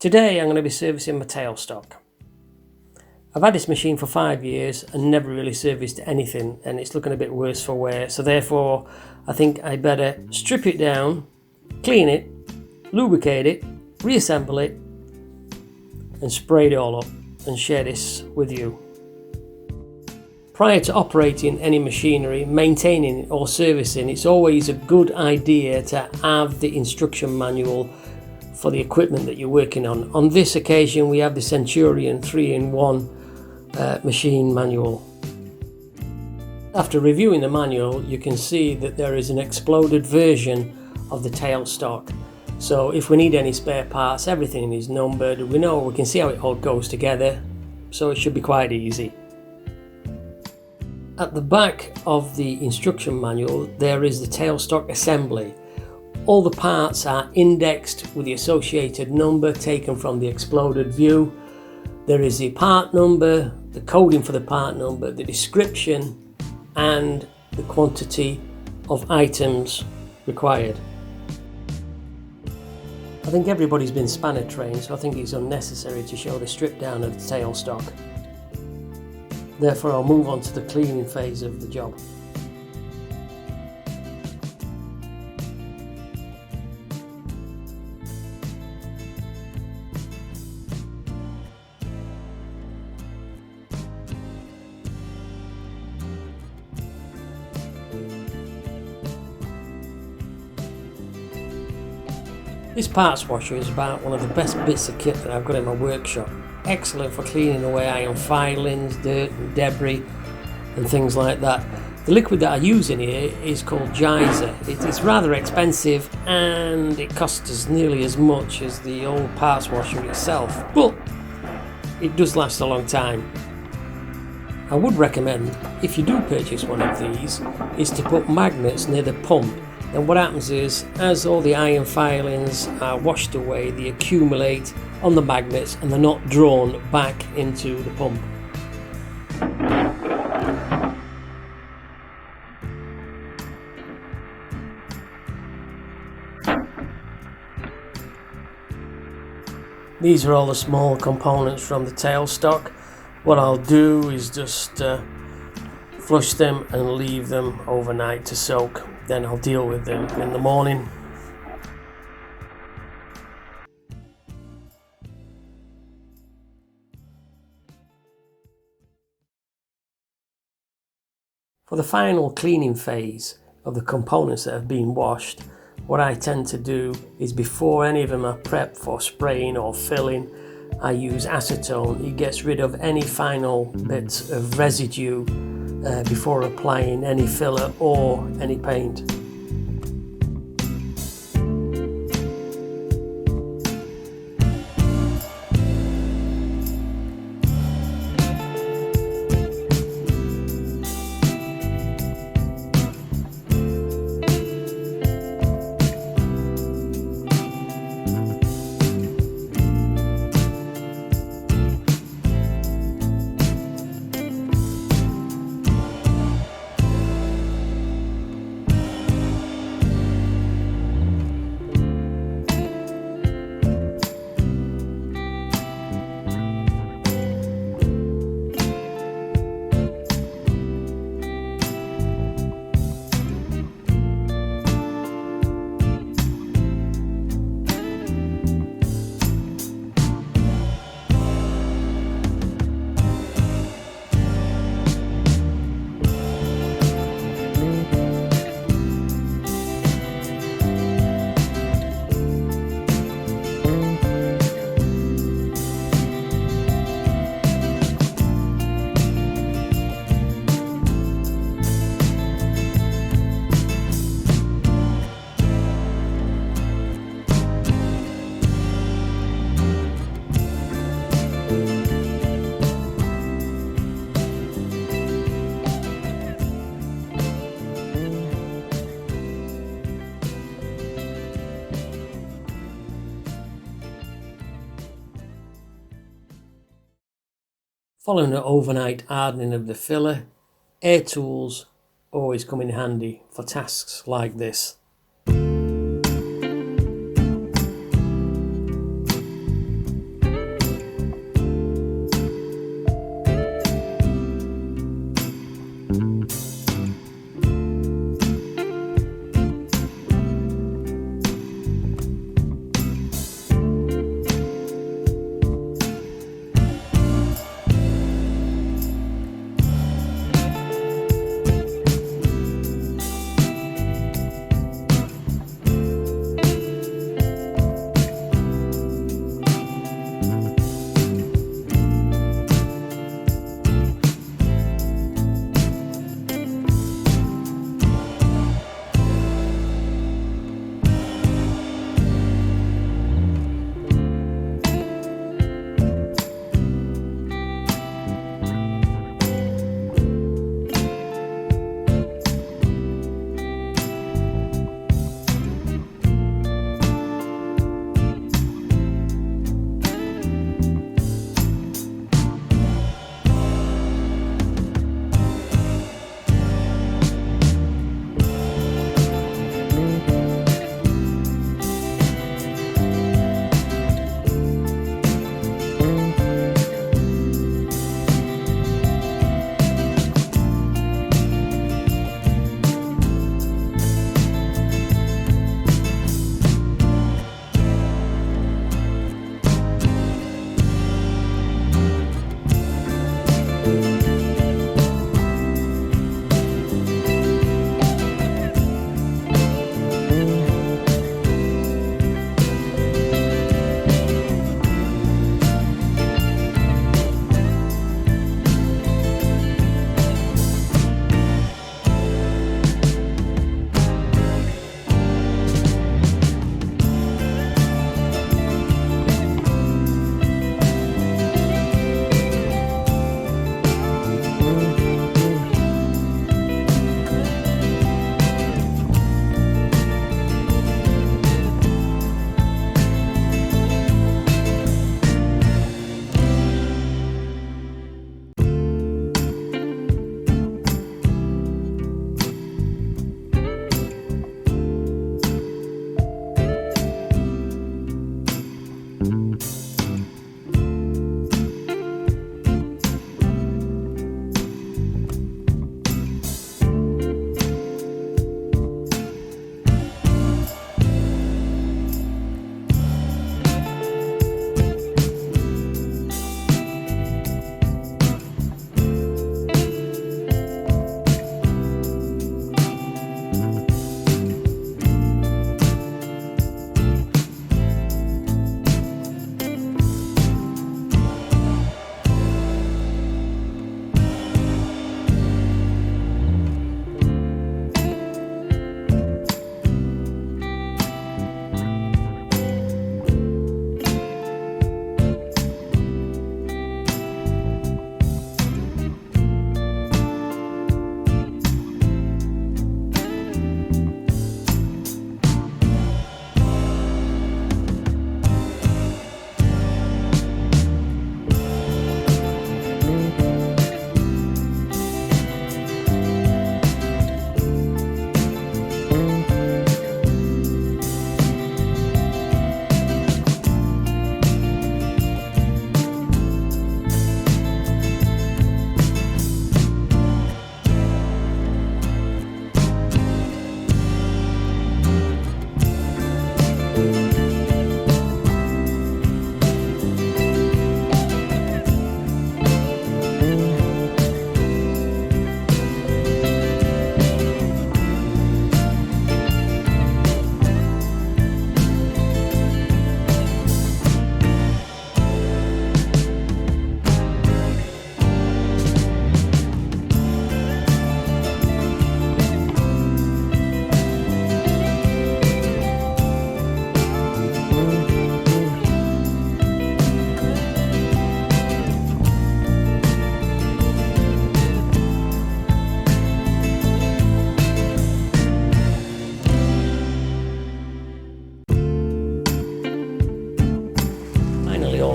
Today I'm going to be servicing my tailstock. I've had this machine for 5 years and never really serviced anything, and it's looking a bit worse for wear, so therefore I think I better strip it down, clean it, lubricate it, reassemble it and spray it all up and share this with you. Prior to operating any machinery, maintaining or servicing, it's always a good idea to have the instruction manual for the equipment that you're working on. On this occasion we have the Centurion 3-in-1 machine manual. After reviewing the manual, you can see that there is an exploded version of the tailstock. So if we need any spare parts, everything is numbered. We can see how it all goes together, so it should be quite easy. At the back of the instruction manual there is the tailstock assembly. All the parts are indexed with the associated number taken from the exploded view. There is the part number, the coding for the part number, the description and the quantity of items required. I think everybody's been spanner trained, so I think it's unnecessary to show the strip down of the tailstock. Therefore I'll move on to the cleaning phase of the job. This parts washer is about one of the best bits of kit that I've got in my workshop. Excellent for cleaning away iron filings, dirt and debris and things like that. The liquid that I use in here is called Geyser. It is rather expensive and it costs us nearly as much as the old parts washer itself, but it does last a long time. I would recommend, if you do purchase one of these, is to put magnets near the pump. And what happens is, as all the iron filings are washed away, they accumulate on the magnets and they're not drawn back into the pump. These are all the small components from the tailstock. What I'll do is just flush them and leave them overnight to soak. Then I'll deal with them in the morning. For the final cleaning phase of the components that have been washed, what I tend to do is, before any of them are prepped for spraying or filling, I use acetone. It gets rid of any final bits of residue before applying any filler or any paint. Following an overnight hardening of the filler, air tools always come in handy for tasks like this.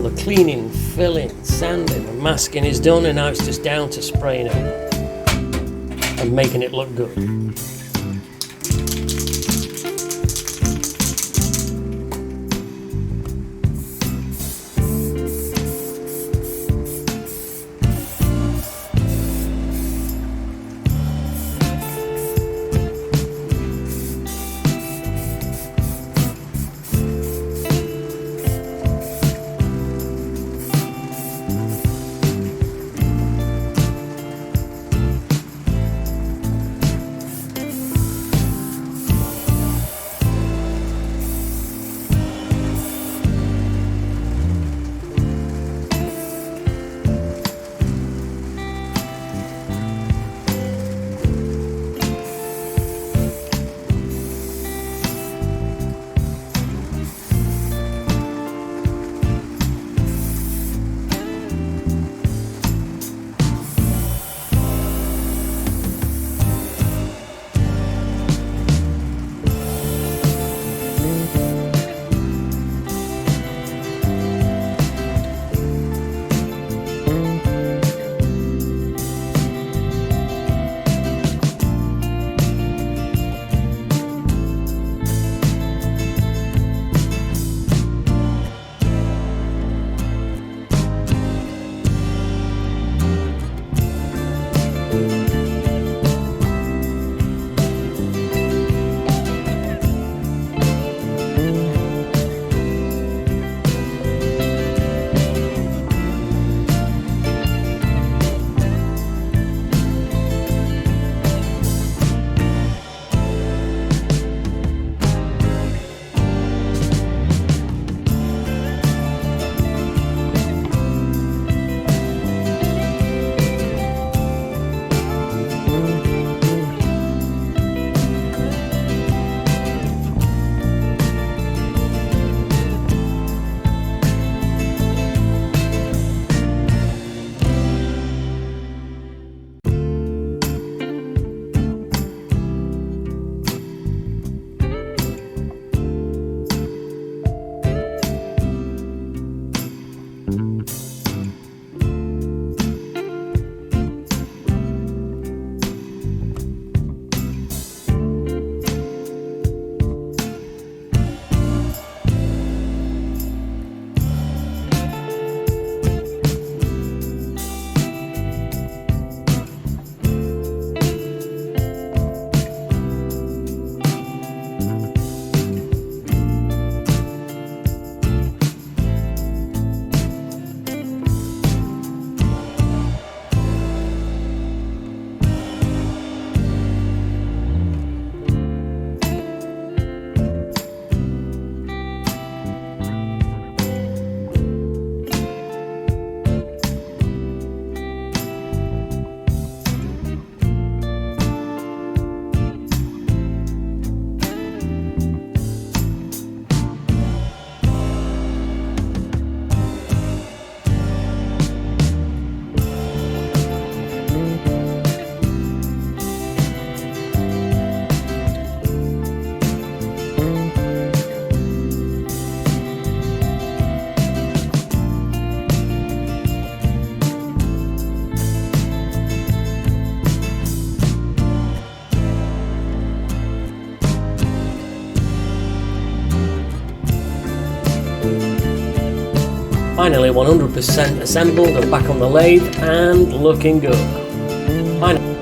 the cleaning, filling, sanding and masking is done, and now it's just down to spraying it and making it look good. Finally 100% assembled and back on the lathe and looking good. Finally.